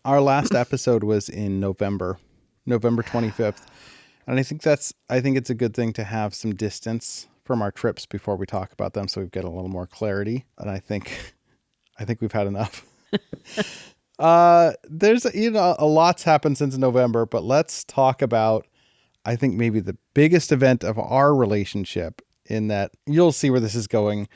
Our last episode was in November 25th. And I think it's a good thing to have some distance from our trips before we talk about them, so we get a little more clarity. And I think we've had enough. There's a lot's happened since November, but let's talk about, I think, maybe the biggest event of our relationship, in that you'll see where this is going.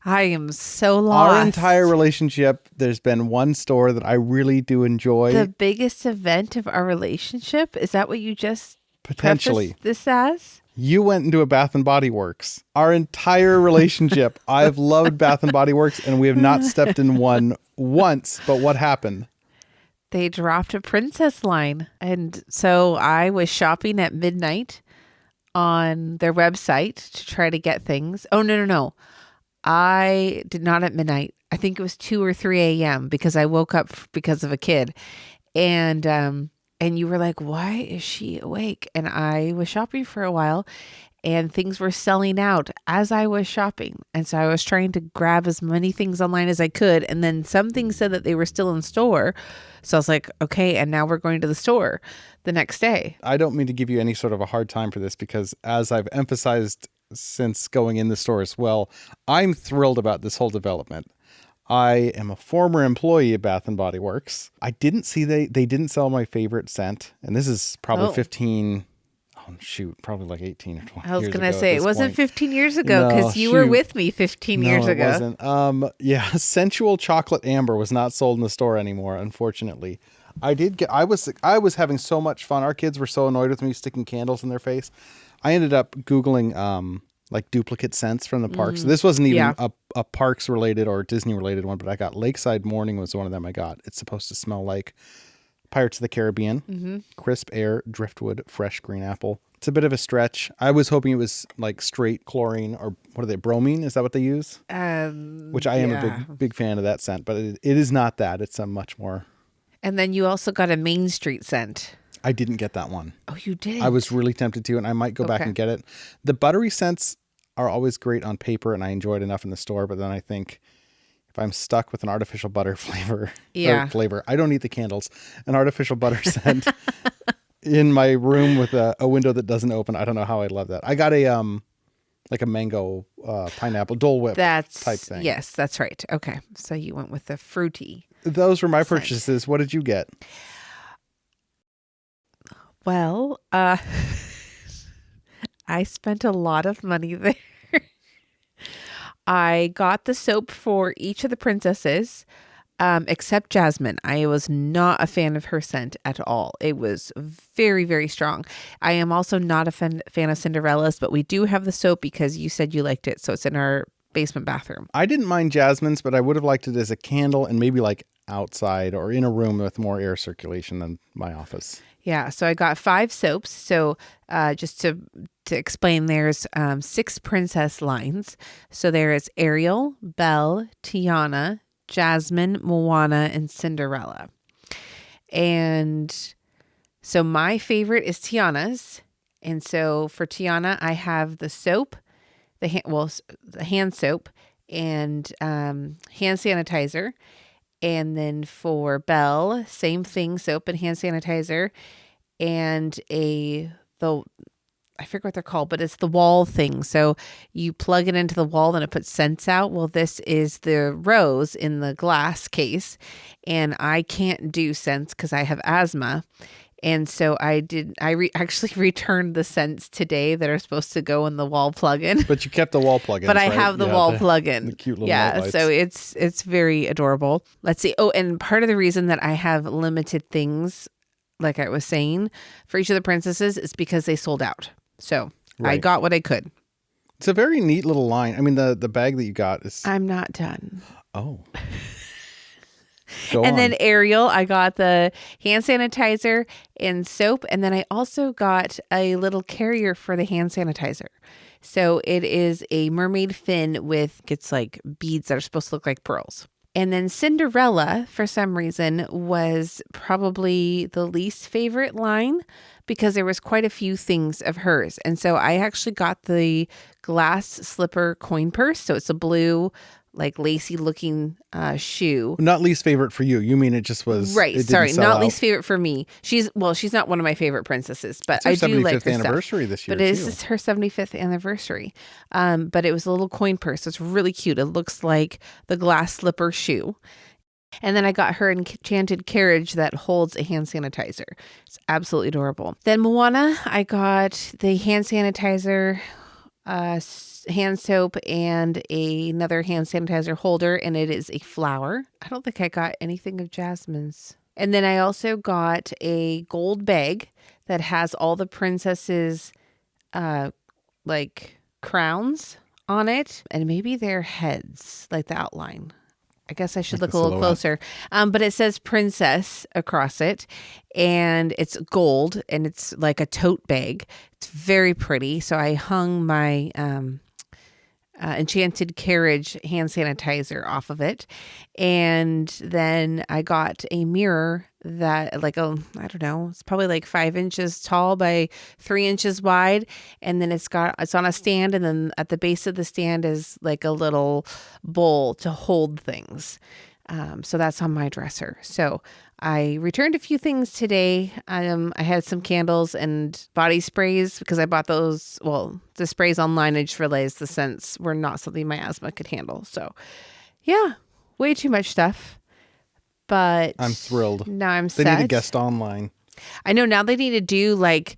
I am so lost. Our entire relationship, there's been one store that I really do enjoy. The biggest event of our relationship? Is that what you just potentially this as? You went into a Bath and Body Works. Our entire relationship, I've loved Bath and Body Works, and we have not stepped in one once. But what happened? They dropped a princess line. And so I was shopping at midnight on their website to try to get things. Oh, no. I did not at midnight. I think it was 2 or 3 a.m. because I woke up because of a kid. And you were like, why is she awake? And I was shopping for a while, and things were selling out as I was shopping. And so I was trying to grab as many things online as I could. And then some things said that they were still in store. So I was like, okay, and now we're going to the store the next day. I don't mean to give you any sort of a hard time for this, because as I've emphasized since going in the store as well, I'm thrilled about this whole development. I am a former employee of Bath and Body Works. I didn't see they didn't sell my favorite scent, and this is probably 15. Oh shoot, probably like 18 or 20 years ago. I was gonna say it wasn't 15 years ago, because you were with me 15 years ago. It wasn't. Sensual Chocolate Amber was not sold in the store anymore, unfortunately. I was having so much fun. Our kids were so annoyed with me sticking candles in their face. I ended up Googling like duplicate scents from the parks. So this wasn't even a parks related or Disney related one, but I got Lakeside Morning was one of them I got. It's supposed to smell like Pirates of the Caribbean, crisp air, driftwood, fresh green apple. It's a bit of a stretch. I was hoping it was like straight chlorine, or what are they, bromine? Is that what they use? Which I am a big fan of that scent, but it is not that. It's a much more. And then you also got a Main Street scent. I didn't get that one. Oh, you did? I was really tempted to, and I might go back and get it. The buttery scents are always great on paper, and I enjoy it enough in the store, but then I think if I'm stuck with an artificial butter flavor, I don't eat the candles, an artificial butter scent in my room with a window that doesn't open, I don't know how I'd love that. I got a like a mango pineapple Dole Whip type thing. Yes, that's right. Okay, so you went with the fruity. Those were my purchases. What did you get? Well, I spent a lot of money there. I got the soap for each of the princesses, except Jasmine. I was not a fan of her scent at all. It was very, very strong. I am also not a fan of Cinderella's, but we do have the soap because you said you liked it. So it's in our basement bathroom. I didn't mind Jasmine's, but I would have liked it as a candle and maybe like outside or in a room with more air circulation than my office. Yeah, so I got 5 soaps. So just to explain, there's 6 princess lines. So there is Ariel, Belle, Tiana, Jasmine, Moana, and Cinderella. And so my favorite is Tiana's. And so for Tiana, I have the soap, the hand soap, and hand sanitizer. And then for Belle, same thing, soap and hand sanitizer, and I forget what they're called, but it's the wall thing. So you plug it into the wall and it puts scents out. Well, this is the rose in the glass case, and I can't do scents because I have asthma. And so I actually returned the scents today that are supposed to go in the wall plug-in. But you kept the wall plug-in. But I have the wall plug-in. The cute little lights. So it's very adorable. Let's see. Oh, and part of the reason that I have limited things, like I was saying, for each of the princesses is because they sold out. So I got what I could. It's a very neat little line. I mean, the bag that you got is... I'm not done. Oh. And then Ariel, I got the hand sanitizer and soap. And then I also got a little carrier for the hand sanitizer. So it is a mermaid fin with, it's like beads that are supposed to look like pearls. And then Cinderella, for some reason, was probably the least favorite line because there was quite a few things of hers. And so I actually got the glass slipper coin purse. So it's a blue like lacy looking shoe. Not least favorite for you. You mean it just was Right. It didn't Sorry, sell not out. least favorite for me. She's not one of my favorite princesses, but It's her I do 75th like her anniversary stuff. this year But it too. is her 75th anniversary. But it was a little coin purse. It's really cute. It looks like the glass slipper shoe. And then I got her enchanted carriage that holds a hand sanitizer. It's absolutely adorable. Then Moana, I got the hand sanitizer, hand soap, and another hand sanitizer holder, and it is a flower. I don't think I got anything of Jasmine's. And then I also got a gold bag that has all the princesses' like crowns on it, and maybe their heads, like the outline. I guess I should Like look the a little silhouette. closer. But it says princess across it, and it's gold, and it's like a tote bag. It's very pretty. So I hung my enchanted carriage hand sanitizer off of it. And then I got a mirror that I don't know, it's probably like 5 inches tall by 3 inches wide. And then it's on a stand. And then at the base of the stand is like a little bowl to hold things. So that's on my dresser. So I returned a few things today. I had some candles and body sprays because I bought those. Well, the sprays online. I just realized the scents were not something my asthma could handle. So yeah, way too much stuff. But I'm thrilled. now I'm They set. need a guest online. I know now they need to do like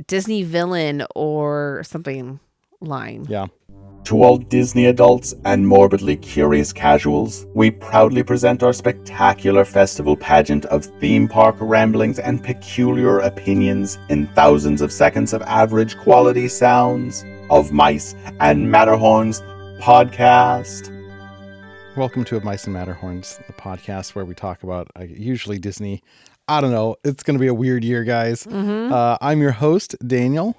Disney villain or something line. Yeah. To all Disney adults and morbidly curious casuals, we proudly present our spectacular festival pageant of theme park ramblings and peculiar opinions in thousands of seconds of average quality sounds of Mice and Matterhorns podcast. Welcome to Mice and Matterhorns, the podcast where we talk about usually Disney. I don't know. It's going to be a weird year, guys. I'm your host, Daniel,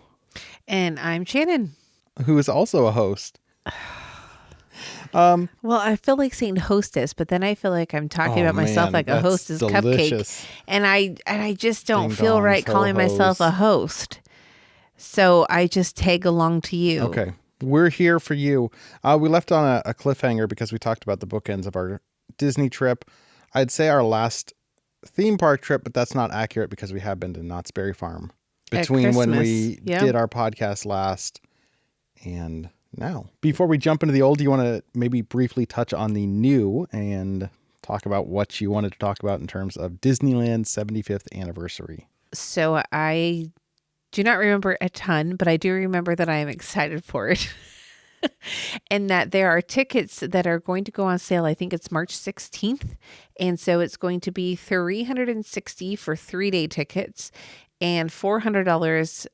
And I'm Shannon. who is also a host. Well, I feel like saying hostess, but then I feel like I'm talking about myself like a hostess delicious. cupcake, and I just don't Ding feel dongs, right calling ho-hos. myself a host. So I just tag along to you. Okay. We're here for you. We left on a cliffhanger because we talked about the bookends of our Disney trip. I'd say our last theme park trip, but that's not accurate because we have been to Knott's Berry Farm between when we Christmas, yeah. did our podcast last and now. Before we jump into the old, do you want to maybe briefly touch on the new and talk about what you wanted to talk about in terms of Disneyland's 75th anniversary? So I do not remember a ton, but I do remember that I am excited for it. And that there are tickets that are going to go on sale. I think it's March 16th. And so it's going to be $360 for 3-day tickets and $400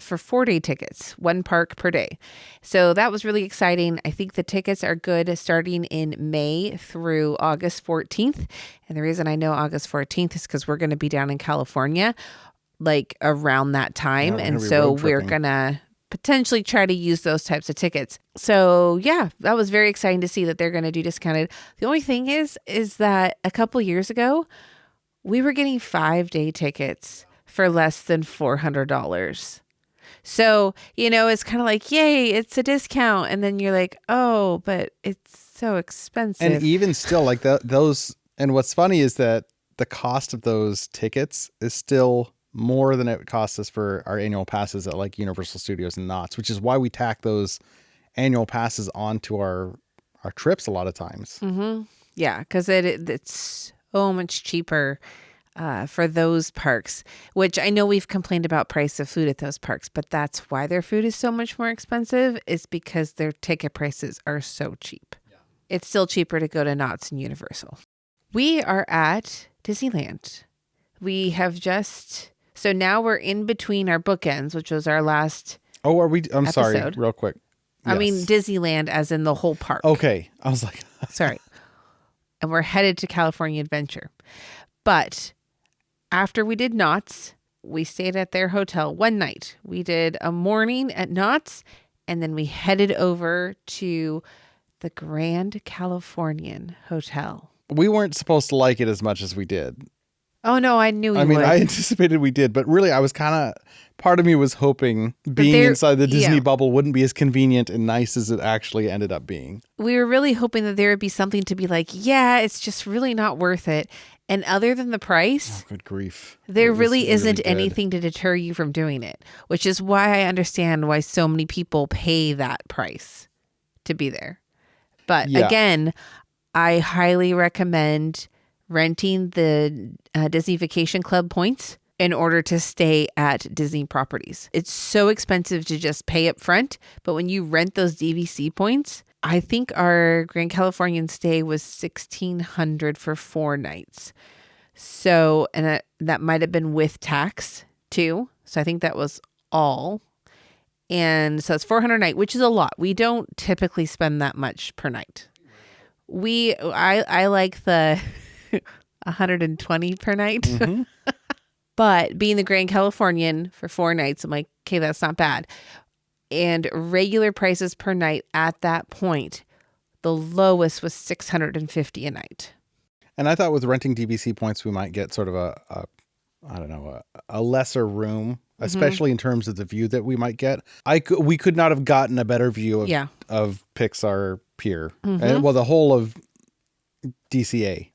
for 4-day tickets, one park per day. So that was really exciting. I think the tickets are good starting in May through August 14th. And the reason I know August 14th is because we're going to be down in California like around that time. Yeah, and so we're tripping. going to potentially try to use those types of tickets. So yeah, that was very exciting to see that they're going to do discounted. The only thing is that a couple years ago, we were getting 5-day tickets for less than $400. So, it's kind of like, yay, it's a discount. And then you're like, oh, but it's so expensive. And even still, like those, and what's funny is that the cost of those tickets is still more than it costs us for our annual passes at like Universal Studios and Knott's, which is why we tack those annual passes onto our trips a lot of times. Mm-hmm. Yeah, because it's so much cheaper for those parks, which I know we've complained about price of food at those parks, but that's why their food is so much more expensive, is because their ticket prices are so cheap. Yeah. It's still cheaper to go to Knott's and Universal. We are at Disneyland. We have so now we're in between our bookends, which was our last Oh, are we? I'm sorry, episode. real quick. I mean, Yes. Disneyland as in the whole park. Okay. I was like, Sorry. And we're headed to California Adventure. But after we did Knott's, we stayed at their hotel one night. We did a morning at Knott's, and then we headed over to the Grand Californian Hotel. we weren't supposed to like it as much as we did. Oh no, I knew you would. I anticipated we did, but really I was part of me was hoping being there- inside the Disney yeah. bubble wouldn't be as convenient and nice as it actually ended up being. We were really hoping that there would be something to be like, yeah, it's just really not worth it. And other than the price, Oh, good grief. there It was really isn't good. anything to deter you from doing it, which is why I understand why so many people pay that price to be there. But Yeah. again, I highly recommend renting the Disney Vacation Club points in order to stay at Disney properties. It's so expensive to just pay up front, but when you rent those DVC points, I think our Grand Californian stay was $1,600 for 4 nights. So, and that might have been with tax too. So I think that was all. And so it's $400 a night, which is a lot. We don't typically spend that much per night. I like the 120 per night. Mhm. But being the Grand Californian for 4 nights, I'm like, okay, that's not bad. And regular prices per night at that point, the lowest was $650 a night. And I thought with renting DVC points, we might get sort of a lesser room, especially in terms of the view that we might get. We could not have gotten a better view of Pixar Pier. And, well, the whole of DCA.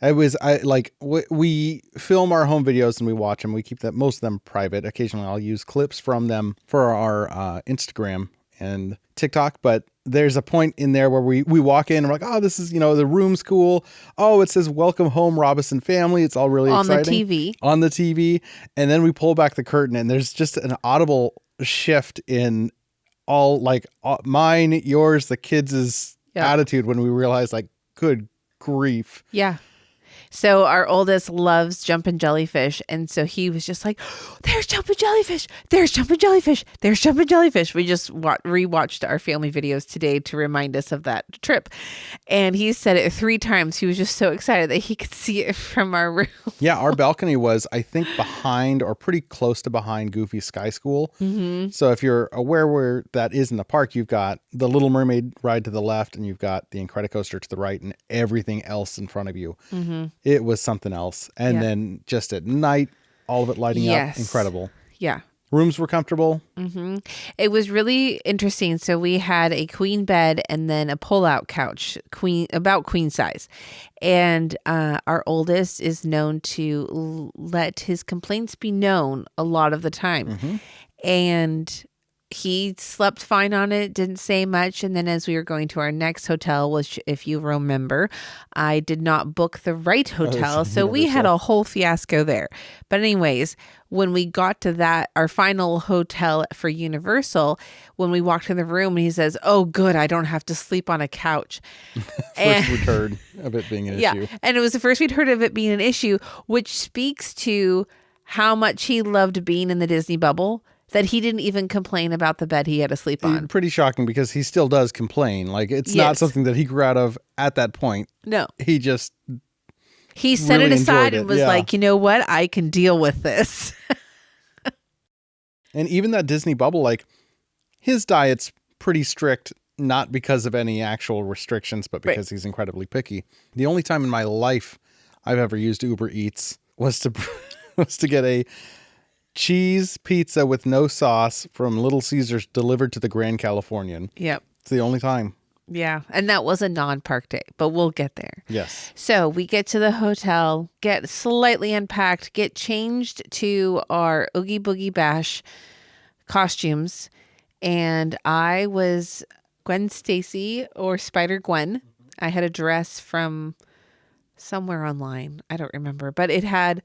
We film our home videos and we watch them. We keep most of them private. Occasionally I'll use clips from them for our Instagram and TikTok, but there's a point in there where we walk in and we're like, oh, this is, the room's cool. Oh, it says welcome home Robinson family. It's all really exciting. On the TV. And then we pull back the curtain and there's just an audible shift in all mine, yours, the kids' attitude when we realize good grief. Yeah. So our oldest loves jumping jellyfish. And so he was just like, there's jumping jellyfish. There's jumping jellyfish. There's jumping jellyfish. We just rewatched our family videos today to remind us of that trip. And he said it 3 times. He was just so excited that he could see it from our room. Yeah. Our balcony was, I think, behind or pretty close to behind Goofy's Sky School. Mm-hmm. So if you're aware where that is in the park, you've got the Little Mermaid ride to the left and you've got the Incredicoaster to the right and everything else in front of you. Mm-hmm. It was something else. And then just at night, all of it lighting up. Incredible. Yeah. Rooms were comfortable. Mm-hmm. It was really interesting. So we had a queen bed and then a pull-out couch, about queen size. And our oldest is known to let his complaints be known a lot of the time. Mm-hmm. And he slept fine on it, didn't say much. And then as we were going to our next hotel, which if you remember, I did not book the right hotel. So we had a whole fiasco there. But anyways, when we got to our final hotel for Universal, when we walked in the room and he says, oh, good, I don't have to sleep on a couch. First we'd heard of it being an issue. And it was the first we'd heard of it being an issue, which speaks to how much he loved being in the Disney bubble, that he didn't even complain about the bed he had to sleep on. Pretty shocking because he still does complain. It's not something that he grew out of at that point. No. He just set really it aside and was yeah. like, you know what? I can deal with this. And even that Disney bubble, his diet's pretty strict, not because of any actual restrictions, but because he's incredibly picky. The only time in my life I've ever used Uber Eats was to get a cheese pizza with no sauce from Little Caesars delivered to the Grand Californian. Yep. It's the only time. Yeah. And that was a non-park day, but we'll get there. Yes. So we get to the hotel, get slightly unpacked, get changed to our Oogie Boogie Bash costumes. And I was Gwen Stacy or Spider Gwen. I had a dress from somewhere online. I don't remember, but it had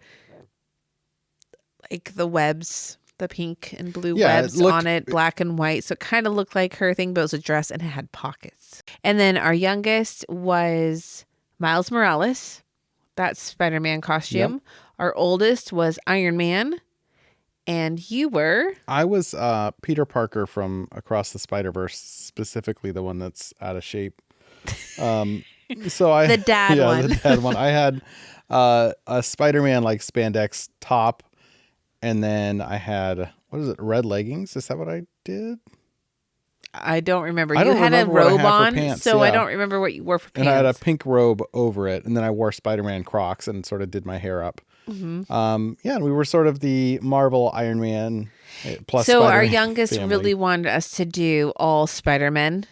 the webs, the pink and blue webs on it, black and white. So it kind of looked like her thing, but it was a dress and it had pockets. And then our youngest was Miles Morales. That's Spider-Man costume. Yep. Our oldest was Iron Man. And you were? I was Peter Parker from Across the Spider-Verse, specifically the one that's out of shape. The dad one. The dad one. I had a Spider-Man spandex top. And then I had, red leggings? Is that what I did? I don't remember. You had a robe on, pants, so yeah. I don't remember what you wore for pants. And I had a pink robe over it. And then I wore Spider-Man Crocs and sort of did my hair up. Yeah, and we were sort of the Marvel Iron Man plus So our Spider-Man youngest family. really wanted us to do all Spider-Men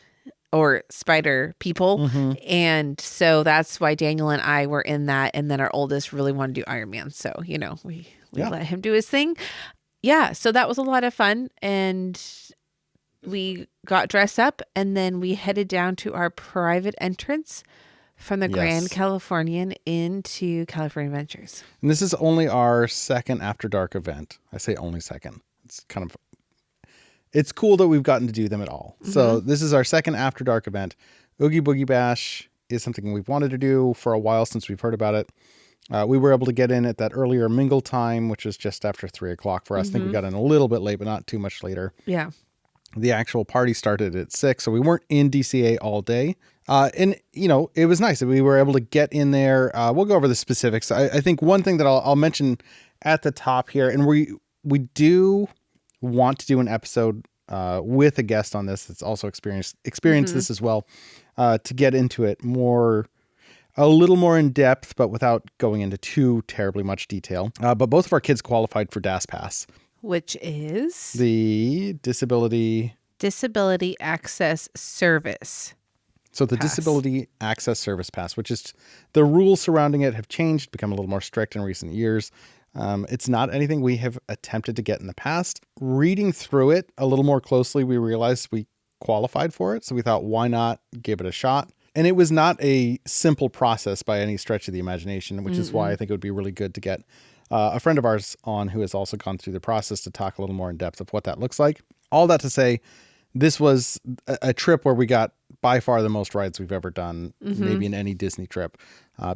or Spider people. And so that's why Daniel and I were in that. And then our oldest really wanted to do Iron Man. So, we let him do his thing. Yeah. So that was a lot of fun. And we got dressed up and then we headed down to our private entrance from the Grand Californian into California Adventures. And this is only our second After Dark event. I say only second. It's cool that we've gotten to do them at all. So this is our second After Dark event. Oogie Boogie Bash is something we've wanted to do for a while since we've heard about it. We were able to get in at that earlier mingle time, which is just after 3 o'clock for us. I think we got in a little bit late, but not too much later. Yeah. The actual party started at 6, so we weren't in DCA all day. And, it was nice that we were able to get in there. We'll go over the specifics. I think one thing that I'll mention at the top here, and we do want to do an episode with a guest on this that's also experienced this as well, to get into it a little more in depth, but without going into too terribly much detail. But both of our kids qualified for DAS Pass, which is the Disability Access Service. So the Pass. Disability Access Service Pass, which is the rules surrounding it have changed, become a little more strict in recent years. It's not anything we have attempted to get in the past. Reading through it a little more closely, we realized we qualified for it. So we thought, why not give it a shot? And it was not a simple process by any stretch of the imagination, which is why I think it would be really good to get a friend of ours on who has also gone through the process to talk a little more in depth of what that looks like. All that to say, this was a trip where we got by far the most rides we've ever done, maybe in any Disney trip,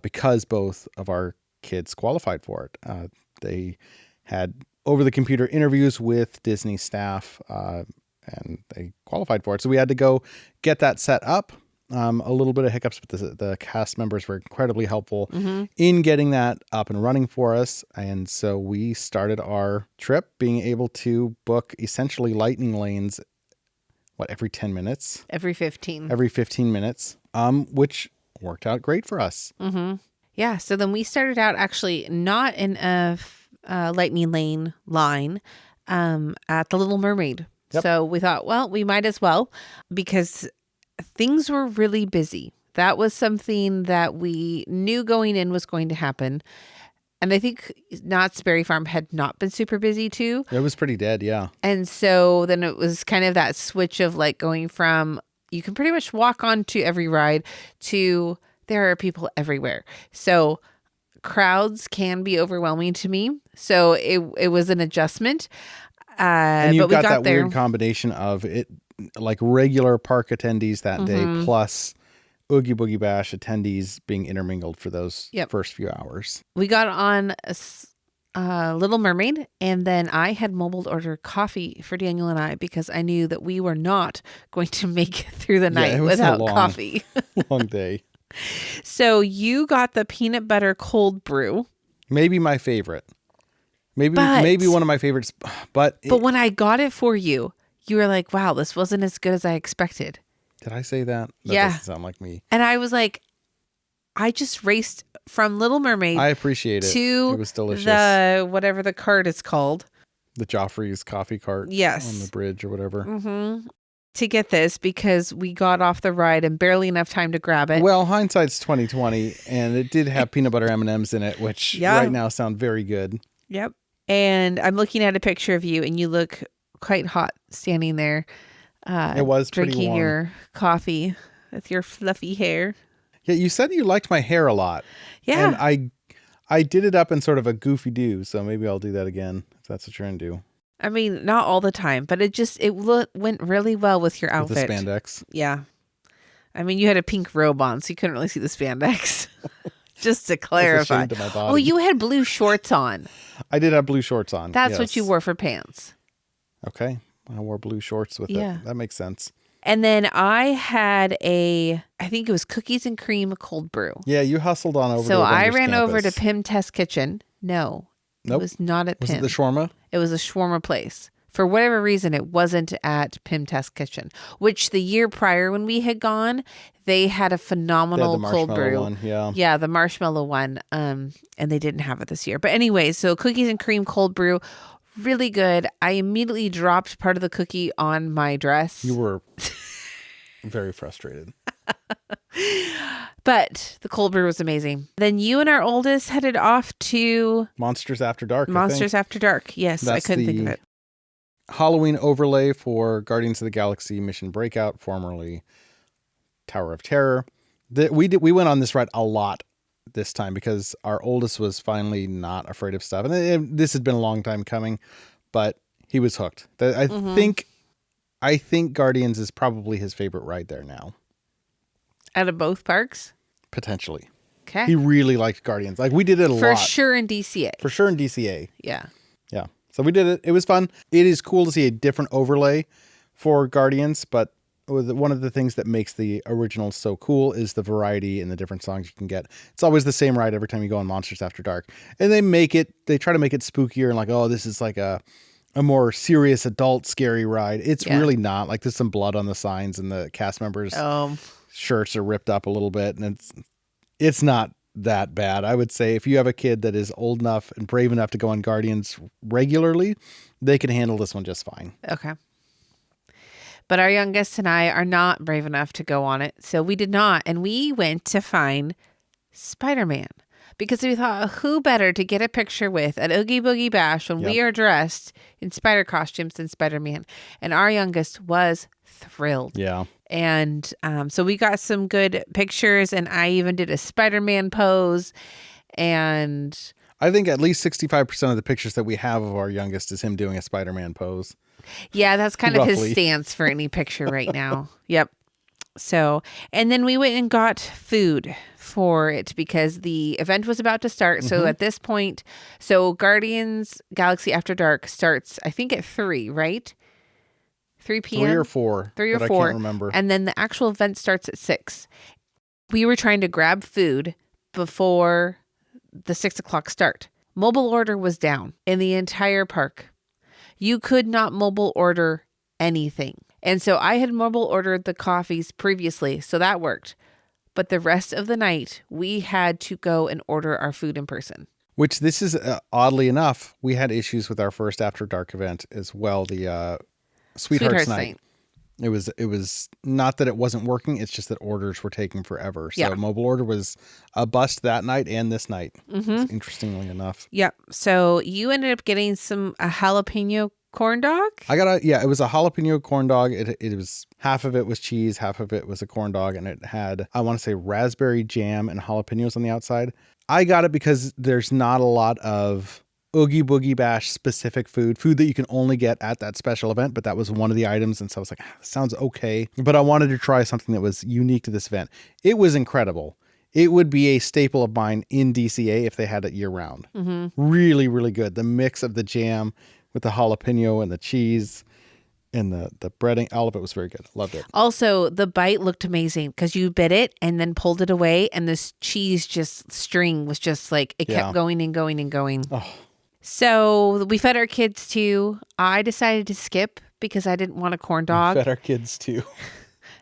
because both of our kids qualified for it. They had over the computer interviews with Disney staff, and they qualified for it. So we had to go get that set up. A little bit of hiccups, but the cast members were incredibly helpful in getting that up and running for us. And so we started our trip being able to book essentially lightning lanes, every 10 minutes? Every 15. Every 15 minutes, which worked out great for us. Yeah. So then we started out actually not in a lightning lane line at the Little Mermaid. Yep. So we thought, well, we might as well, because things were really busy. That was something that we knew going in was going to happen. And I think Knott's Berry Farm had not been super busy too. It was pretty dead, yeah. And so then it was kind of that switch of like going from, you can pretty much walk onto every ride, to there are people everywhere. So crowds can be overwhelming to me. So it was an adjustment. And you've but we got that there. weird combination of it, like regular park attendees that day, plus Oogie Boogie Bash attendees being intermingled for those first few hours. We got on Little Mermaid, and then I had mobile ordered coffee for Daniel and I, because I knew that we were not going to make it through the night without coffee. Long day. So you got the peanut butter cold brew. Maybe my favorite. Maybe one of my favorites. But when I got it for you, you were like, wow, this wasn't as good as I expected. Did I say that? That Yeah. doesn't sound like me. And I was like, I just raced from Little Mermaid. I appreciate it. To it was delicious. The whatever the cart is called. The Joffrey's coffee cart. Yes. On the bridge or whatever. To get this, because we got off the ride and barely enough time to grab it. Well, hindsight's 2020, and it did have peanut butter M&Ms in it, which right now sound very good. Yep. And I'm looking at a picture of you, and you look quite hot standing there. It was pretty drinking warm. your coffee with your fluffy hair. Yeah, you said you liked my hair a lot. Yeah. And I did it up in sort of a goofy do, so maybe I'll do that again if that's what you're into. I mean, not all the time, but it went really well with your outfit. With the spandex. Yeah. I mean, you had a pink robe on, so you couldn't really see the spandex. Just to clarify. To my body. Oh, you had blue shorts on. I did have blue shorts on. That's what you wore for pants. Okay. I wore blue shorts with it. That makes sense. And then I had I think it was cookies and cream cold brew. Yeah, you hustled on over to So I Avengers ran over to campus. Pim Test Kitchen. No. Nope. It was not at Was Pim. it the shawarma? It was a shawarma place. For whatever reason, it wasn't at Pim Test Kitchen, which the year prior when we had gone, they had a phenomenal the cold marshmallow brew. one, yeah. Yeah, the marshmallow one. And they didn't have it this year. But anyway, so cookies and cream cold brew, really good. I immediately dropped part of the cookie on my dress. You were very frustrated. But the cold brew was amazing. Then you and our oldest headed off to Monsters After Dark. Monsters After Dark. Yes, That's I couldn't think of it. Halloween overlay for Guardians of the Galaxy Mission Breakout, formerly Tower of Terror. We went on this ride a lot this time because our oldest was finally not afraid of stuff. And this had been a long time coming, but he was hooked. I think Guardians is probably his favorite ride there now. Out of both parks? Potentially. Okay. He really liked Guardians. Like, we did it a lot. For sure in DCA. For sure in DCA. Yeah. Yeah. So we did it. It was fun. It is cool to see a different overlay for Guardians, but one of the things that makes the original so cool is the variety and the different songs you can get. It's always the same ride every time you go on Monsters After Dark. And they try to make it spookier and like, oh, this is like a more serious adult scary ride. It's really not. Like, there's some blood on the signs and the cast members' shirts are ripped up a little bit, and it's not that bad. I would say if you have a kid that is old enough and brave enough to go on Guardians regularly, they can handle this one just fine. Okay. But our youngest and I are not brave enough to go on it. So we did not. And we went to find Spider-Man because we thought, who better to get a picture with at Oogie Boogie Bash when we are dressed in spider costumes than Spider-Man. And our youngest was thrilled. Yeah. And so we got some good pictures, and I even did a Spider-Man pose. And I think at least 65% of the pictures that we have of our youngest is him doing a Spider-Man pose. Yeah, that's kind of his Roughly. stance for any picture right now. Yep. So, and then we went and got food for it because the event was about to start. So at this point, Guardians Galaxy After Dark starts, I think at 3, right? 3 p.m. 3 or 4. 3 or but 4. I can't remember. And then the actual event starts at 6. We were trying to grab food before the 6 o'clock start. Mobile order was down in the entire park. You could not mobile order anything. And so I had mobile ordered the coffees previously, so that worked. But the rest of the night, we had to go and order our food in person. Which this is, oddly enough, we had issues with our first After Dark event as well. The Sweethearts Night. It was not that it wasn't working. It's just that orders were taking forever. So mobile order was a bust that night and this night. Interestingly enough. Yep. So you ended up getting a jalapeno corn dog. It was a jalapeno corn dog. It was half of it was cheese, half of it was a corn dog, and it had, I want to say, raspberry jam and jalapenos on the outside. I got it because there's not a lot of Oogie Boogie Bash specific food that you can only get at that special event, but that was one of the items, and so I was like, this sounds okay. But I wanted to try something that was unique to this event. It was incredible. It would be a staple of mine in DCA if they had it year round. Really, really good. The mix of the jam with the jalapeno and the cheese and the breading, all of it was very good. Loved it. Also, the bite looked amazing because you bit it and then pulled it away, and this cheese string was just like, it kept going and going and going. Oh. So we fed our kids too. I decided to skip because I didn't want a corn dog. We fed our kids too.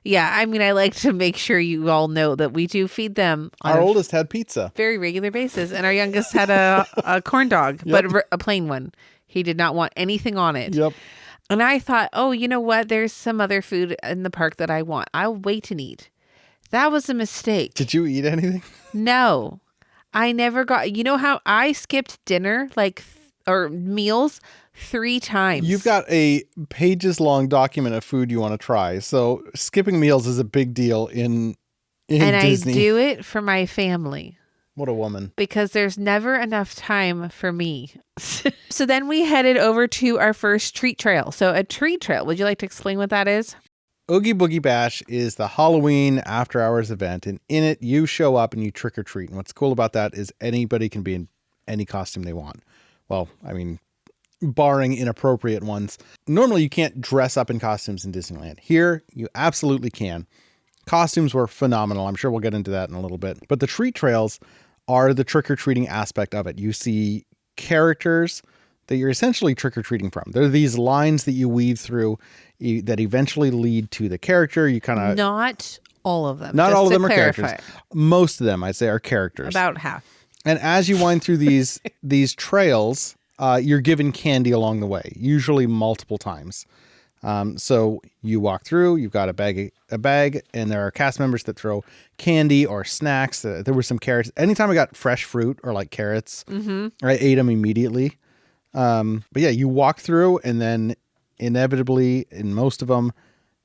Yeah, I mean, I like to make sure you all know that we do feed them on Our oldest had pizza. Very regular basis, and our youngest had a corn dog, but a plain one. He did not want anything on it. Yep. And I thought, oh, you know what? There's some other food in the park that I want. I'll wait and eat. That was a mistake. Did you eat anything? No. I never got, you know how I skipped dinner, or meals 3 times. You've got a pages long document of food you want to try. So skipping meals is a big deal in and Disney. I do it for my family. What a woman. Because there's never enough time for me. So then we headed over to our first treat trail. So a treat trail, would you like to explain what that is? Oogie Boogie Bash is the Halloween after hours event, and in it you show up and you trick or treat. And what's cool about that is anybody can be in any costume they want. Well, I mean, barring inappropriate ones. Normally you can't dress up in costumes in Disneyland. Here, you absolutely can. Costumes were phenomenal. I'm sure we'll get into that in a little bit. But the treat trails are the trick or treating aspect of it. You see characters that you're essentially trick-or-treating from. There are these lines that you weave through that eventually lead to the character. You kind of... Not all of them. Not just all of to them are clarify. characters. Most of them, I'd say, are characters. About half. And as you wind through these trails, you're given candy along the way, usually multiple times. So you walk through, you've got a bag, and there are cast members that throw candy or snacks. There were some carrots. Anytime I got fresh fruit or like carrots, I ate them immediately. But yeah, you walk through, and then inevitably, in most of them,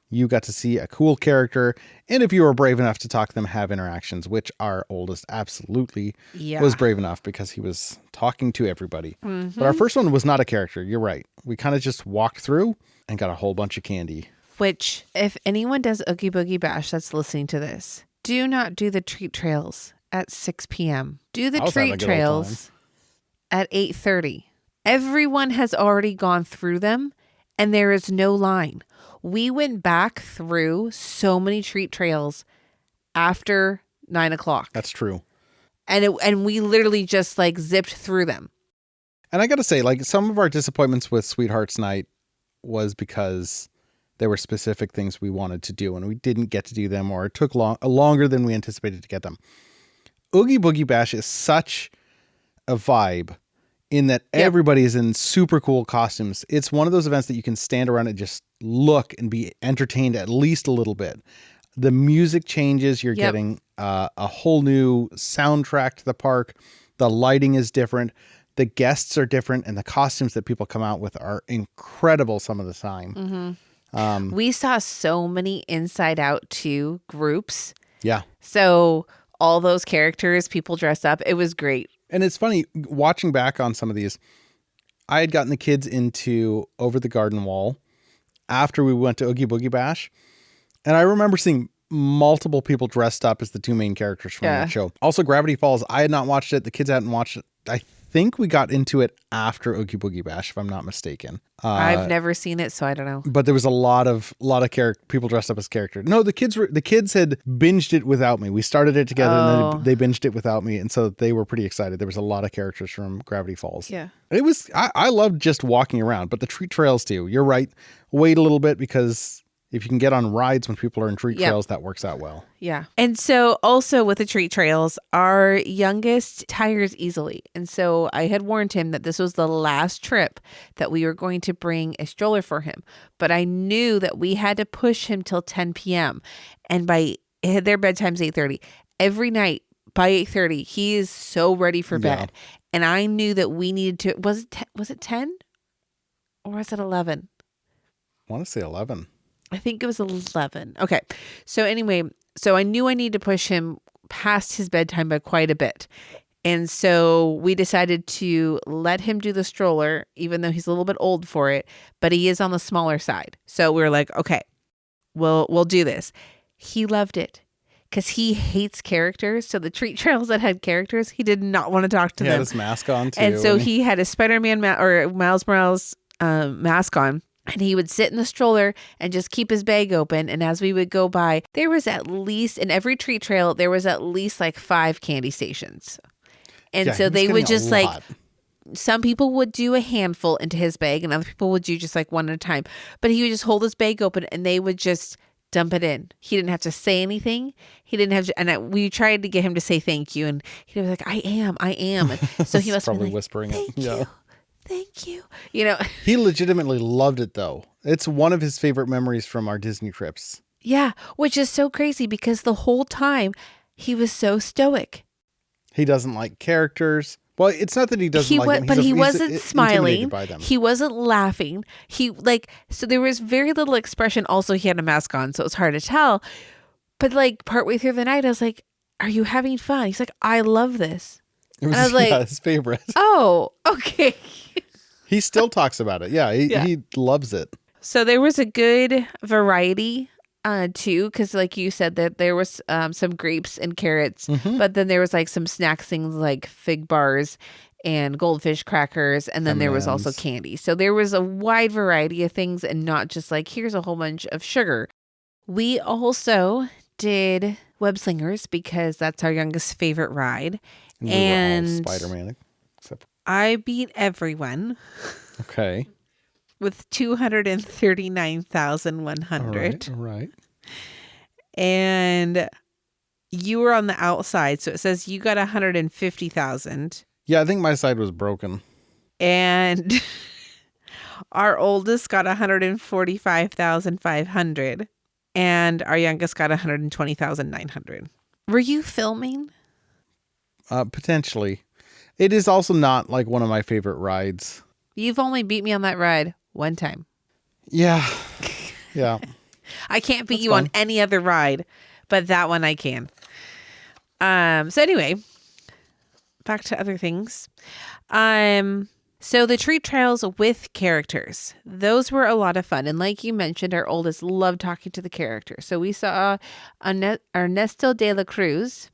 you got to see a cool character. And if you were brave enough to talk to them, have interactions, which our oldest absolutely was brave enough because he was talking to everybody. But our first one was not a character. You're right. We kind of just walked through and got a whole bunch of candy. Which, if anyone does Oogie Boogie Bash that's listening to this, do not do the treat trails at 6 p.m. Do the treat trails at 8:30. Everyone has already gone through them, and there is no line. We went back through so many treat trails after 9 o'clock. That's true. And we literally just like zipped through them. And I got to say, like, some of our disappointments with Sweethearts Night was because there were specific things we wanted to do and we didn't get to do them, or it took longer than we anticipated to get them. Oogie Boogie Bash is such a vibe in that everybody is in super cool costumes. It's one of those events that you can stand around and just look and be entertained at least a little bit. The music changes. You're getting a whole new soundtrack to the park. The lighting is different. The guests are different, and the costumes that people come out with are incredible some of the time. We saw so many Inside Out 2 groups. Yeah. So all those characters, people dress up. It was great. And it's funny, watching back on some of these, I had gotten the kids into Over the Garden Wall after we went to Oogie Boogie Bash. And I remember seeing multiple people dressed up as the two main characters from that show. Also, Gravity Falls, I had not watched it. The kids hadn't watched it. I think we got into it after Oogie Boogie Bash, if I'm not mistaken. I've never seen it, so I don't know. But there was a lot of people dressed up as characters. No, the kids had binged it without me. We started it together, and then they binged it without me, and so they were pretty excited. There was a lot of characters from Gravity Falls. Yeah, it was. I loved just walking around, but the treat trails too. You're right. Wait a little bit, because if you can get on rides when people are in treat trails, that works out well. Yeah. And so also with the treat trails, our youngest tires easily. And so I had warned him that this was the last trip that we were going to bring a stroller for him. But I knew that we had to push him till 10 p.m. And their bedtime's 8:30. Every night by 8:30, he is so ready for bed. And I knew that we needed to, was it 10 or was it 11? I want to say 11. I think it was 11. Okay. So anyway, I knew I needed to push him past his bedtime by quite a bit. And so we decided to let him do the stroller, even though he's a little bit old for it, but he is on the smaller side. So we were like, okay, we'll do this. He loved it because he hates characters. So the treat trails that had characters, he did not want to talk to them. He had his mask on too. And so he had a Spider-Man or Miles Morales mask on. And he would sit in the stroller and just keep his bag open. And as we would go by, there was at least, in every treat trail, there was at least like 5 candy stations. And so they would just like, some people would do a handful into his bag and other people would do just like one at a time. But he would just hold his bag open and they would just dump it in. He didn't have to say anything. He didn't have to, and we tried to get him to say thank you. And he was like, I am. And so he must probably be like, whispering it. Yeah. Thank you. You know, he legitimately loved it though. It's one of his favorite memories from our Disney trips. Yeah, which is so crazy because the whole time he was so stoic. He doesn't like characters. Well, it's not that he doesn't like them. But he wasn't smiling. By them. He wasn't laughing. So there was very little expression. Also, he had a mask on, so it was hard to tell. But like partway through the night, I was like, "Are you having fun?" He's like, "I love this." It was, I was like, his favorite. Oh, okay. He still talks about it. Yeah, he loves it. So there was a good variety too, because like you said that there was some grapes and carrots, but then there was like some snacks, things like fig bars and goldfish crackers, and then there was also candy. So there was a wide variety of things and not just like, here's a whole bunch of sugar. We also did web slingers because that's our youngest favorite ride. And we were all Spider-Man. I beat everyone Okay. with 239,100. All right. And you were on the outside, so it says you got 150,000. Yeah, I think my side was broken. And our oldest got 145,500. And our youngest got 120,900. Were you filming? Potentially. It is also not like one of my favorite rides. You've only beat me on that ride one time. Yeah. Yeah. I can't beat That's you fine. on any other ride, but that one I can. So anyway, back to other things. So the treat trails with characters, those were a lot of fun. And like you mentioned, our oldest loved talking to the characters. So we saw Ernesto de la Cruz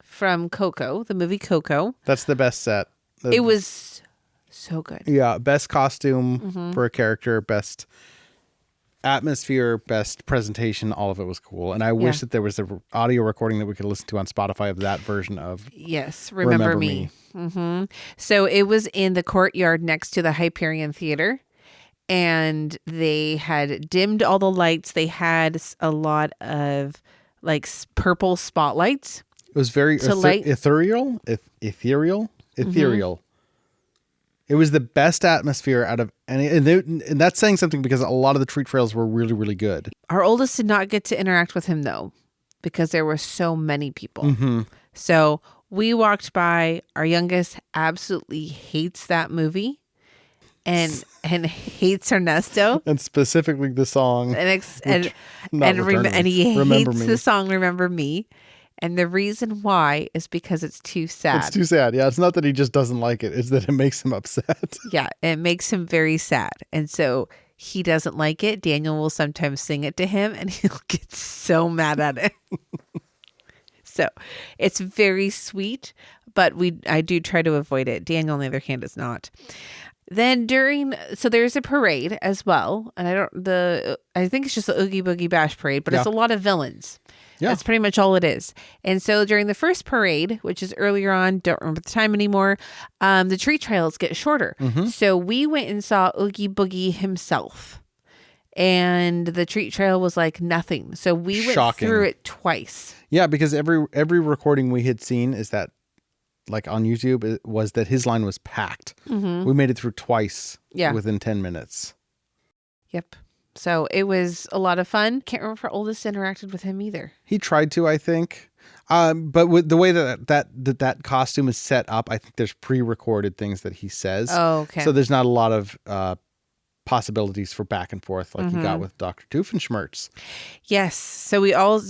from Coco, the movie Coco. That's the best set. It was so good. Yeah, best costume for a character, best atmosphere, best presentation, all of it was cool. And I wish that there was an audio recording that we could listen to on Spotify of that version of Yes, Remember Me. So it was in the courtyard next to the Hyperion Theater, and they had dimmed all the lights. They had a lot of like purple spotlights. It was very ethereal. It was the best atmosphere out of any, and that's saying something because a lot of the treat trails were really, really good. Our oldest did not get to interact with him though, because there were so many people. So we walked by. Our youngest absolutely hates that movie, and hates Ernesto, And specifically the song. and he hates the song "Remember Me." And the reason why is because it's too sad. It's too sad. Yeah, it's not that he just doesn't like it. It's that it makes him upset. Yeah, it makes him very sad. And so he doesn't like it. Daniel will sometimes sing it to him and he'll get so mad at it. So it's very sweet, but I do try to avoid it. Daniel, on the other hand, is not. Then so there's a parade as well. And I think it's just the Oogie Boogie Bash parade, but it's a lot of villains. Yeah. That's pretty much all it is. And so during the first parade, which is earlier on, don't remember the time anymore, the treat trails get shorter. So we went and saw Oogie Boogie himself. And the treat trail was like nothing. So we went through it twice. Yeah, because every recording we had seen is that, like on YouTube, it was that his line was packed. We made it through twice within 10 minutes. Yep. So it was a lot of fun. Can't remember if our oldest interacted with him either. He tried to, I think. But with the way that costume is set up, I think there's pre-recorded things that he says. Oh, okay. So there's not a lot of possibilities for back and forth like you got with Dr. Doofenshmirtz. Yes. So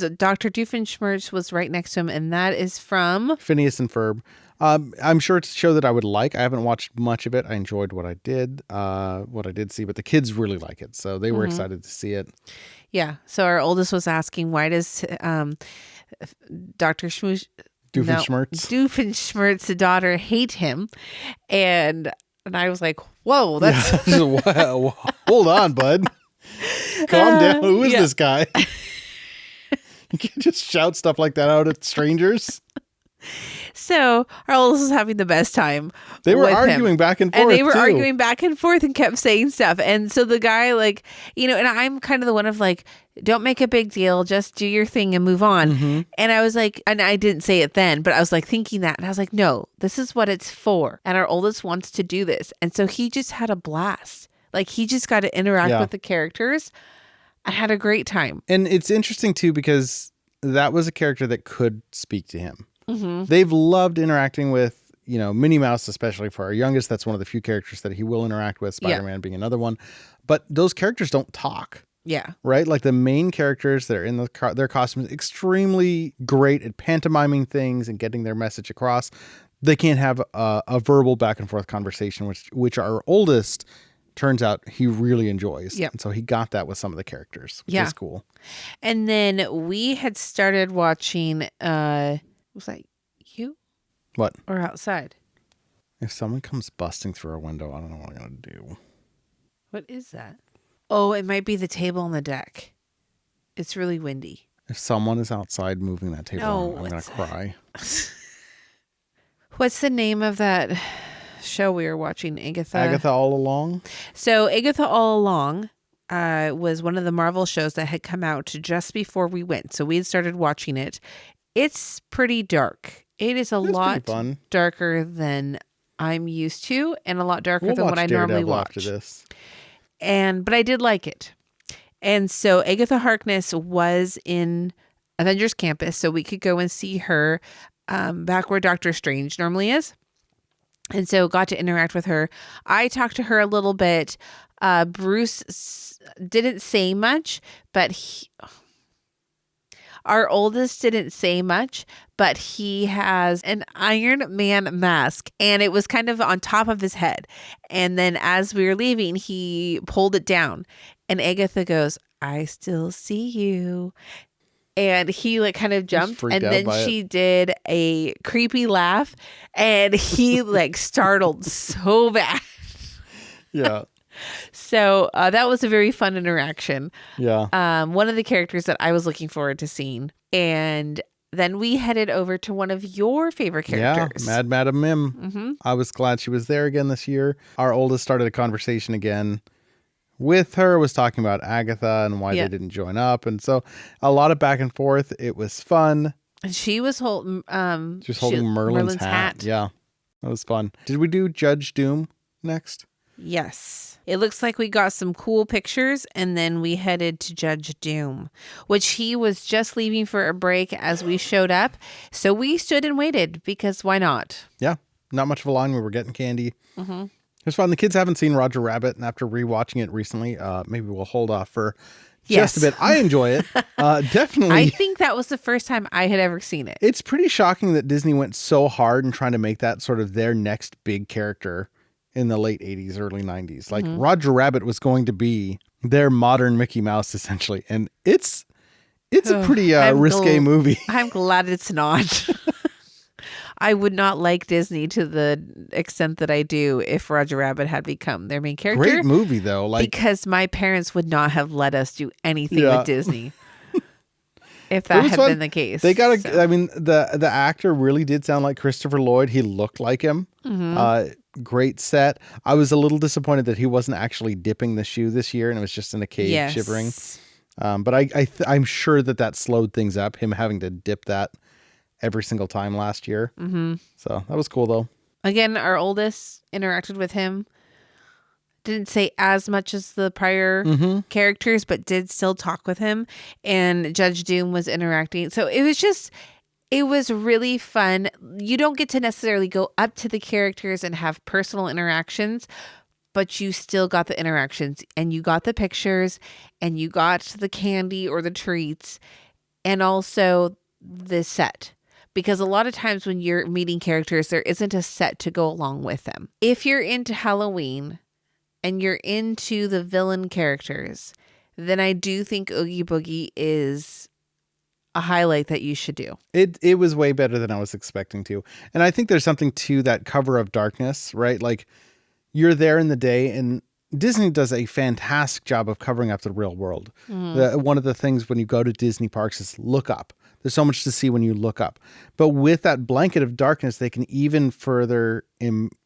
Dr. Doofenshmirtz was right next to him, and that is from Phineas and Ferb. I'm sure it's a show that I would like. I haven't watched much of it. I enjoyed what I did see, but the kids really like it. So they were excited to see it. Yeah. So our oldest was asking, why does Dr. Doofenshmirtz's daughter hate him? And I was like, whoa, that's... Wow. Hold on, bud. Calm down. Who is this guy? You can't just shout stuff like that out at strangers. So our oldest was having the best time. They were arguing back and forth. And they were arguing back and forth and kept saying stuff. And so the guy, like, and I'm kind of the one of like, don't make a big deal. Just do your thing and move on. And I was like, and I didn't say it then, but I was like thinking that. And I was like, no, this is what it's for. And our oldest wants to do this. And so he just had a blast. Like he just got to interact with the characters. I had a great time. And it's interesting too, because that was a character that could speak to him. They've loved interacting with, Minnie Mouse, especially for our youngest. That's one of the few characters that he will interact with, Spider-Man being another one. But those characters don't talk. Yeah. Right? Like the main characters that are in their costumes, extremely great at pantomiming things and getting their message across. They can't have a verbal back and forth conversation, which our oldest turns out he really enjoys. Yeah. And so he got that with some of the characters, which is cool. And then we had started watching... was that you? What? Or outside? If someone comes busting through our window, I don't know what I'm going to do. What is that? Oh, it might be the table on the deck. It's really windy. If someone is outside moving that table, I'm going to cry. What's the name of that show we were watching? Agatha. Agatha All Along. So Agatha All Along was one of the Marvel shows that had come out just before we went. So we had started watching it. It's pretty dark. It is a lot fun. darker than I'm used to, and a lot darker We'll than watch what I Daredevil normally watch. after this. But I did like it. And so Agatha Harkness was in Avengers Campus, so we could go and see her back where Doctor Strange normally is. And so got to interact with her. I talked to her a little bit. Bruce didn't say much, but our oldest didn't say much, but he has an Iron Man mask, and it was kind of on top of his head. And then as we were leaving, he pulled it down, and Agatha goes, "I still see you." And he like kind of jumped, and then she did a creepy laugh, and he like startled so bad. Yeah. So that was a very fun interaction. Yeah. One of the characters that I was looking forward to seeing. And then we headed over to one of your favorite characters. Yeah, Mad Madam Mim. Mm-hmm. I was glad she was there again this year. Our oldest started a conversation again with her, was talking about Agatha and why they didn't join up. And so a lot of back and forth. It was fun. And she was holding Merlin's hat. Yeah, that was fun. Did we do Judge Doom next? Yes. It looks like we got some cool pictures, and then we headed to Judge Doom, which he was just leaving for a break as we showed up. So we stood and waited because why not? Yeah. Not much of a line. We were getting candy. Mm-hmm. It was fun. The kids haven't seen Roger Rabbit, and after rewatching it recently, maybe we'll hold off for just a bit. I enjoy it. Definitely. I think that was the first time I had ever seen it. It's pretty shocking that Disney went so hard in trying to make that sort of their next big character in the late 80s, early 90s. Like Roger Rabbit was going to be their modern Mickey Mouse, essentially. And it's a pretty risque movie. I'm glad it's not. I would not like Disney to the extent that I do if Roger Rabbit had become their main character. Great movie, though. Because my parents would not have let us do anything with Disney. If that had been the case. They got the actor really did sound like Christopher Lloyd. He looked like him. Mm-hmm. Great set. I was a little disappointed that he wasn't actually dipping the shoe this year and it was just in a cave shivering. But I'm sure that slowed things up, him having to dip that every single time last year. Mm-hmm. So that was cool, though. Again, our oldest interacted with him. Didn't say as much as the prior characters, but did still talk with him. And Judge Doom was interacting. So it was really fun. You don't get to necessarily go up to the characters and have personal interactions, but you still got the interactions and you got the pictures and you got the candy or the treats and also the set. Because a lot of times when you're meeting characters, there isn't a set to go along with them. If you're into Halloween and you're into the villain characters, then I do think Oogie Boogie is a highlight that you should do. It was way better than I was expecting to. And I think there's something to that cover of darkness, right? Like you're there in the day and Disney does a fantastic job of covering up the real world. One of the things when you go to Disney parks is look up. There's so much to see when you look up. But with that blanket of darkness, they can even further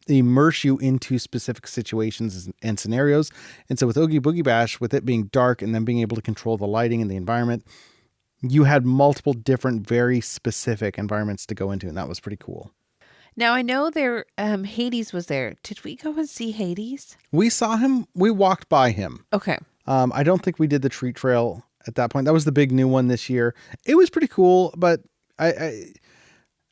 immerse you into specific situations and scenarios. And so with Oogie Boogie Bash, with it being dark and then being able to control the lighting and the environment, you had multiple different, very specific environments to go into. And that was pretty cool. Now, I know Hades was there. Did we go and see Hades? We saw him. We walked by him. Okay. I don't think we did the treat trail at that point. That was the big new one this year. It was pretty cool, but I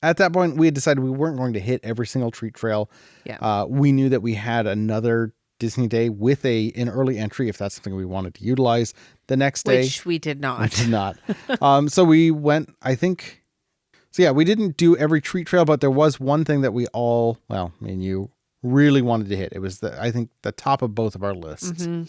at that point we had decided we weren't going to hit every single treat trail. Yeah. We knew that we had another Disney day with an early entry if that's something we wanted to utilize the next day. Which we did not. We did not. So we went, I think. So yeah, we didn't do every treat trail, but there was one thing that we all, well, me and you, really wanted to hit. It was I think the top of both of our lists. Mm-hmm.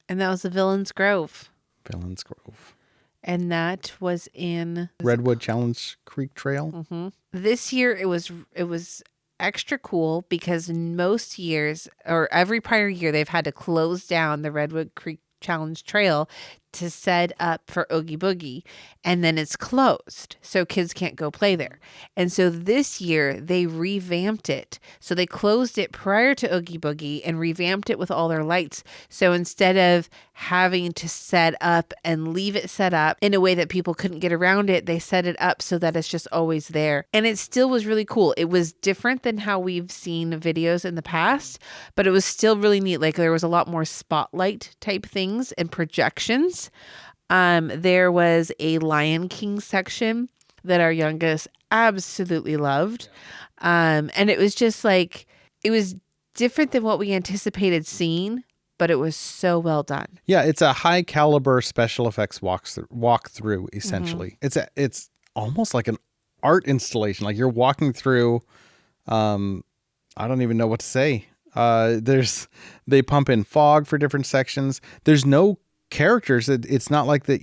And that was the Villains Grove. Villains Grove. And that was in Redwood Challenge Creek Trail. Mm-hmm. This year it was extra cool because most years or every prior year they've had to close down the Redwood Creek Challenge Trail to set up for Oogie Boogie, and then it's closed, so kids can't go play there. And so this year they revamped it. So they closed it prior to Oogie Boogie and revamped it with all their lights. So instead of having to set up and leave it set up in a way that people couldn't get around it, they set it up so that it's just always there. And it still was really cool. It was different than how we've seen videos in the past, but it was still really neat. Like there was a lot more spotlight type things and projections. There was a Lion King section that our youngest absolutely loved. And it was just like, it was different than what we anticipated seeing, but it was so well done. Yeah, it's a high caliber special effects walkthrough essentially. It's almost like an art installation. Like you're walking through, I don't even know what to say. They pump in fog for different sections. There's no characters. It's not like that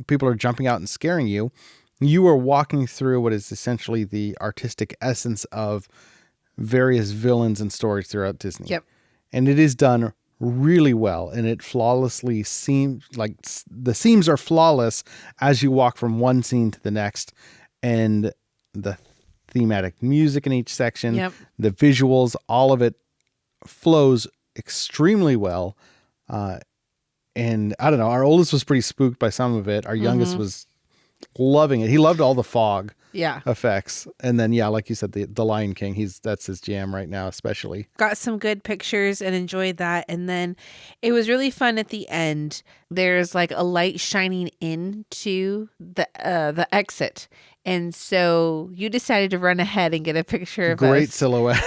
people are jumping out and scaring you. You are walking through what is essentially the artistic essence of various villains and stories throughout Disney. Yep. And it is done really well, and it flawlessly seems like the seams are flawless as you walk from one scene to the next, and the thematic music in each section, the visuals, all of it flows extremely well. And I don't know, our oldest was pretty spooked by some of it. Our youngest was loving it. He loved all the fog effects. And then, like you said, the Lion King, that's his jam right now, especially. Got some good pictures and enjoyed that. And then it was really fun at the end. There's like a light shining into the exit. And so you decided to run ahead and get a picture of Great us. Silhouette.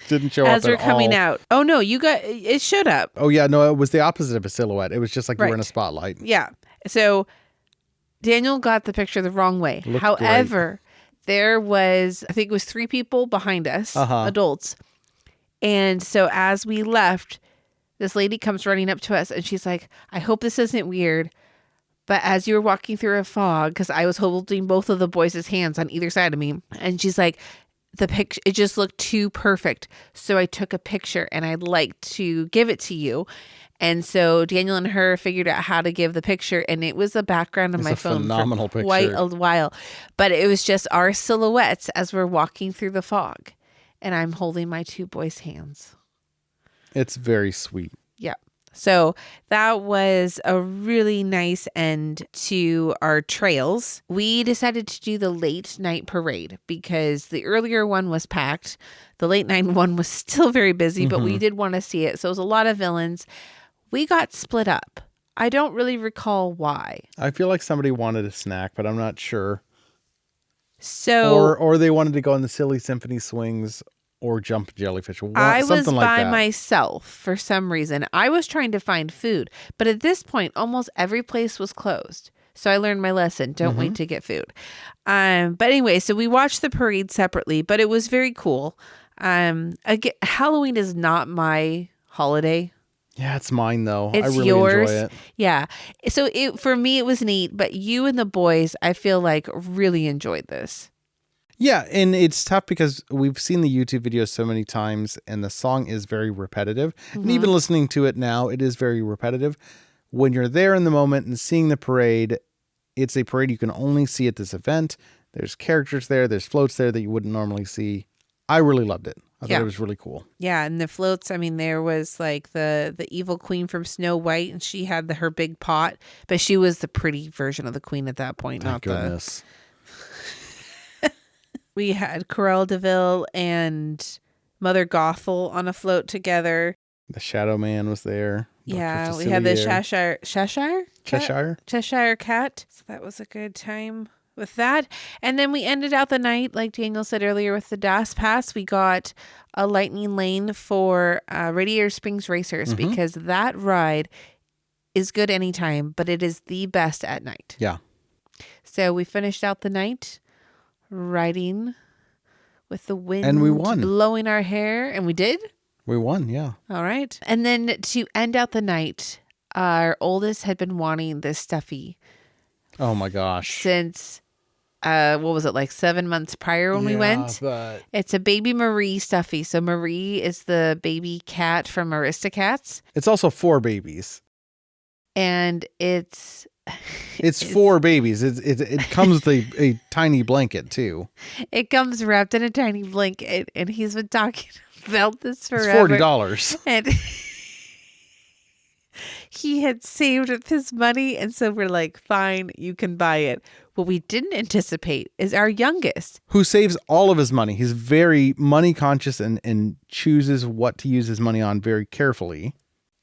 Didn't show up as we're coming out. Oh no, it showed up. Oh yeah, no, it was the opposite of a silhouette. It was just like you were in a spotlight. Yeah. So Daniel got the picture the wrong way. However, there was, I think it was 3 people behind us, adults. And so as we left, this lady comes running up to us and she's like, I hope this isn't weird, but as you were walking through a fog, because I was holding both of the boys' hands on either side of me, and she's like, the picture, it just looked too perfect. So I took a picture and I'd like to give it to you. And so Daniel and her figured out how to give the picture, and it was a background on my phone phenomenal for quite a while. But it was just our silhouettes as we're walking through the fog, and I'm holding my 2 boys' hands. It's very sweet. Yeah. So that was a really nice end to our trails. We decided to do the late night parade because the earlier one was packed. The late night one was still very busy, but we did want to see it. So it was a lot of villains. We got split up. I don't really recall why. I feel like somebody wanted a snack, but I'm not sure. So, or they wanted to go on the silly symphony swings or jump jellyfish. I was something like by that. myself for some reason. I was trying to find food, but at this point, almost every place was closed. So I learned my lesson. Don't wait to get food. But anyway, so we watched the parade separately, but it was very cool. Again, Halloween is not my holiday. Yeah, it's mine though. It's I really yours. enjoy it. Yeah. So for me, it was neat, but you and the boys, I feel like really enjoyed this. Yeah, and it's tough because we've seen the YouTube videos so many times, and the song is very repetitive. And even listening to it now, it is very repetitive. When you're there in the moment and seeing the parade, it's a parade you can only see at this event. There's characters there, there's floats there that you wouldn't normally see. I really loved it. I thought it was really cool. Yeah, and the floats, I mean, there was like the evil queen from Snow White, and she had her big pot, but she was the pretty version of the queen at that point, Thank goodness. We had Corel DeVille and Mother Gothel on a float together. The Shadow Man was there. Yeah, we had the Cheshire Cat. So that was a good time with that. And then we ended out the night, like Daniel said earlier, with the DAS Pass. We got a lightning lane for Radiator Springs Racers because that ride is good anytime, but it is the best at night. Yeah. So we finished out the night riding with the wind and we won. Blowing our hair, and we did. We won, yeah. All right. And then to end out the night, our oldest had been wanting this stuffy. Oh my gosh. Since what was it, like 7 months prior when we went? But It's a baby Marie stuffy. So Marie is the baby cat from Aristocats. it's also 4 babies. And it's for babies. It comes with a tiny blanket too. it comes wrapped in a tiny blanket, and he's been talking about this It's forever. $40. And he had saved up his money, and so we're like, fine, you can buy it. What we didn't anticipate is our youngest, Who saves all of his money. He's very money conscious and chooses what to use his money on very carefully.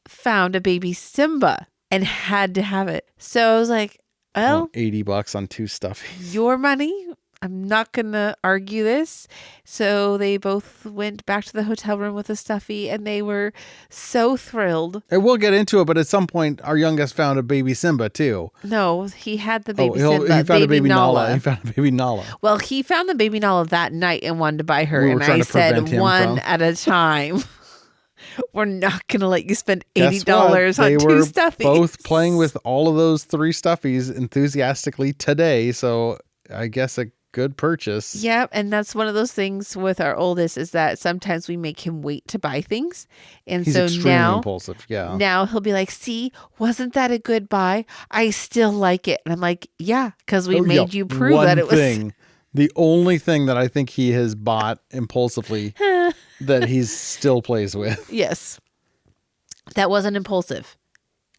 found a baby Simba and had to have it. So I was like, well, $80 on 2 stuffies. your money. I'm not going to argue this. So they both went back to the hotel room with a stuffy, and they were so thrilled. And we'll get into it, but at some point, our youngest found a baby Simba too. No, he had the baby Simba. Simba. He found a baby Nala. Nala. He found a baby Nala. Well, he found the baby Nala that night and wanted to buy her. We were And trying I to prevent said, him one from- at a time. We're not going to let you spend Guess $80 what? on They 2 were stuffies. both playing with all of those 3 stuffies enthusiastically today. So I guess a good purchase. Yeah, and that's one of those things with our oldest is that sometimes we make him wait to buy things. And He's so extremely now, impulsive. Yeah. now he'll be like, see, wasn't that a good buy? I still like it. And I'm like, yeah, because we made you prove that it was. The only thing that I think he has bought impulsively that he still plays with. Yes. That wasn't impulsive.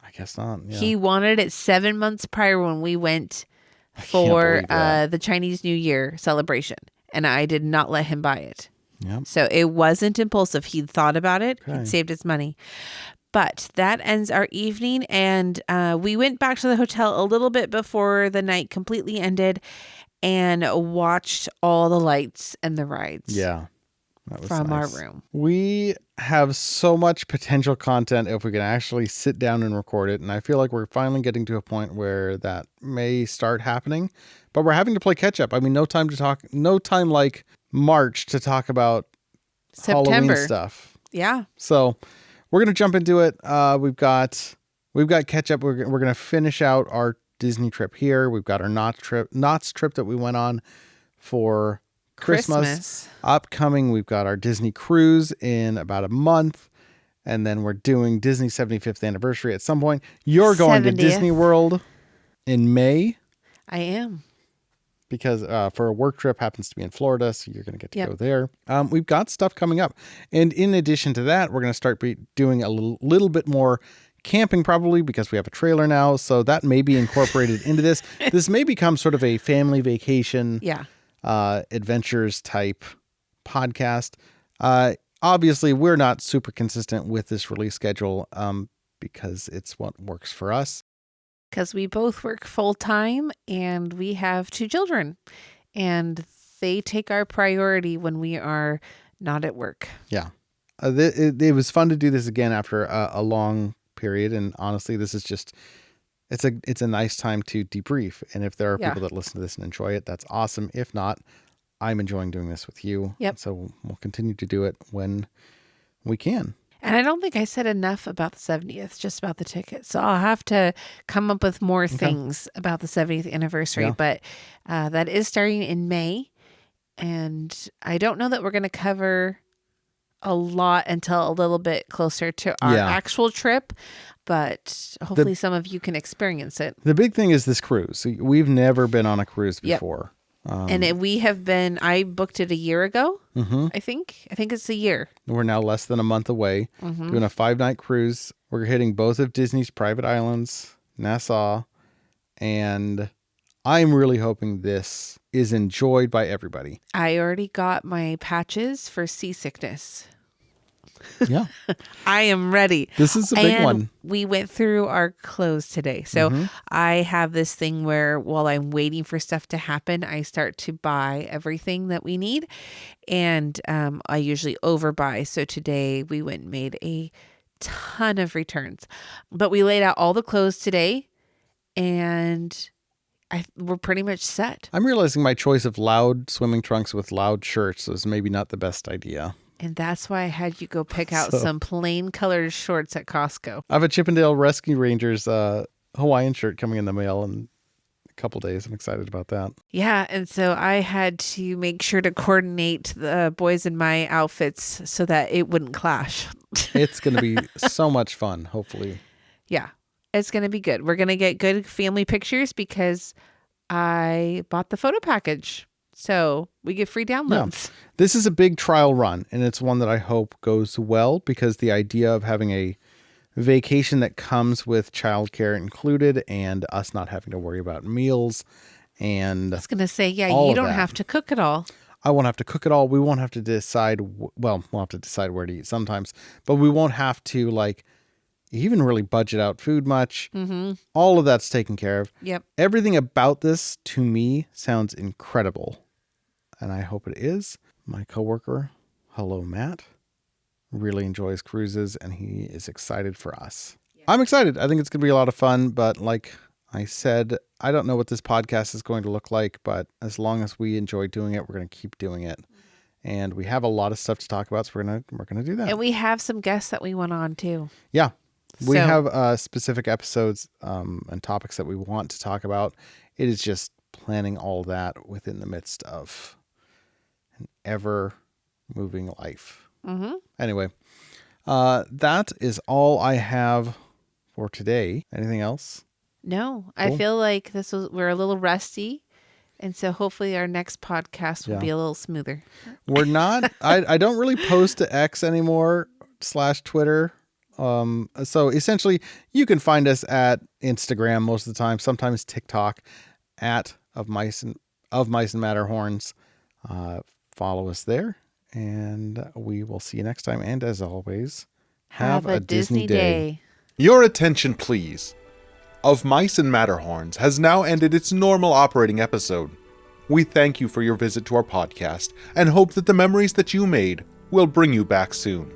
I guess not. Yeah. He wanted it 7 months prior when we went can't for believe that. the Chinese New Year celebration. And I did not let him buy it. Yep. So it wasn't impulsive. He'd thought about it. Okay. He'd saved his money. But that ends our evening. And we went back to the hotel a little bit before the night completely ended and watched all the lights and the rides. Yeah. That was from nice. our room. We have so much potential content if we can actually sit down and record it. And I feel like we're finally getting to a point where that may start happening, but we're having to play catch up. I mean, no time like March to talk about September Halloween stuff. Yeah. So we're going to jump into it. We've got catch up. We're going to finish out our Disney trip here. We've got our Knott's trip that we went on for Christmas. Upcoming, we've got our Disney cruise in about a month, and then we're doing Disney 75th anniversary at some point. You're going to 70th. Disney World in May I am. because for a work trip happens to be in Florida, so you're going to get to Yep. go there. We've got stuff coming up, and in addition to that, we're going to start doing a little bit more camping probably because we have a trailer now, so that may be incorporated into this. This may become sort of a family vacation. Yeah. Adventures type podcast. Obviously, we're not super consistent with this release schedule because it's what works for us. Because we both work full time and we have 2 children, and they take our priority when we are not at work. Yeah. It was fun to do this again after a long period. And honestly, this is just, it's a nice time to debrief. And if there are Yeah. people that listen to this and enjoy it, that's awesome. If not, I'm enjoying doing this with you. Yep. So we'll continue to do it when we can. And I don't think I said enough about the 70th, just about the tickets. So I'll have to come up with more things about the 70th anniversary. Yeah. But that is starting in May. And I don't know that we're going to cover a lot until a little bit closer to our Yeah. actual trip. But hopefully some of you can experience it. The big thing is this cruise. We've never been on a cruise Yep. before. We have been, I booked it a year ago, Mhm. I think. I think it's a year. We're now less than a month away, Mm-hmm. doing a 5-night cruise. We're hitting both of Disney's private islands, Nassau, and I'm really hoping this is enjoyed by everybody. I already got my patches for seasickness. Yeah. I am ready. This is a big And one. we went through our clothes today. So I have this thing where while I'm waiting for stuff to happen, I start to buy everything that we need. And I usually overbuy. So today we went and made a ton of returns. But we laid out all the clothes today and we're pretty much set. I'm realizing my choice of loud swimming trunks with loud shirts was maybe not the best idea. And that's why I had you go pick out So- some plain colored shorts at Costco. I have a Chippendale Rescue Rangers Hawaiian shirt coming in the mail in a couple days. I'm excited about that. Yeah, and so I had to make sure to coordinate the boys and my outfits so that it wouldn't clash. It's going to be so much fun, hopefully. Yeah. It's going to be good. We're going to get good family pictures because I bought the photo package. So we get free downloads. This is a big trial run, and it's one that I hope goes well, because the idea of having a vacation that comes with childcare included and us not having to worry about meals and I was going to say, yeah, all you of don't that. have to cook it all. I won't have to cook it all. We won't have to decide. Well, we'll have to decide where to eat sometimes, but we won't have to even really budget out food much. Mm-hmm. All of that's taken care of. Yep. Everything about this to me sounds incredible, and I hope it is. My coworker, hello Matt, really enjoys cruises, and he is excited for us. Yeah. I'm excited. I think it's going to be a lot of fun, but like I said, I don't know what this podcast is going to look like, but as long as we enjoy doing it, we're going to keep doing it. And we have a lot of stuff to talk about, so we're going to do that. And we have some guests that we want on too. Yeah. We So- have specific episodes and topics that we want to talk about. It is just planning all that within the midst of an ever-moving life. Mm-hmm. Anyway, that is all I have for today. Anything else? No, Cool. I feel like we're a little rusty. And so hopefully our next podcast will be a little smoother. We're not, I don't really post to X anymore /Twitter. So essentially you can find us at Instagram most of the time, sometimes TikTok at OfMiceandMatterhorns. Follow us there, and we will see you next time. And as always, Have a Disney day. Your attention, please. Of Mice and Matterhorns has now ended its normal operating episode. We thank you for your visit to our podcast and hope that the memories that you made will bring you back soon.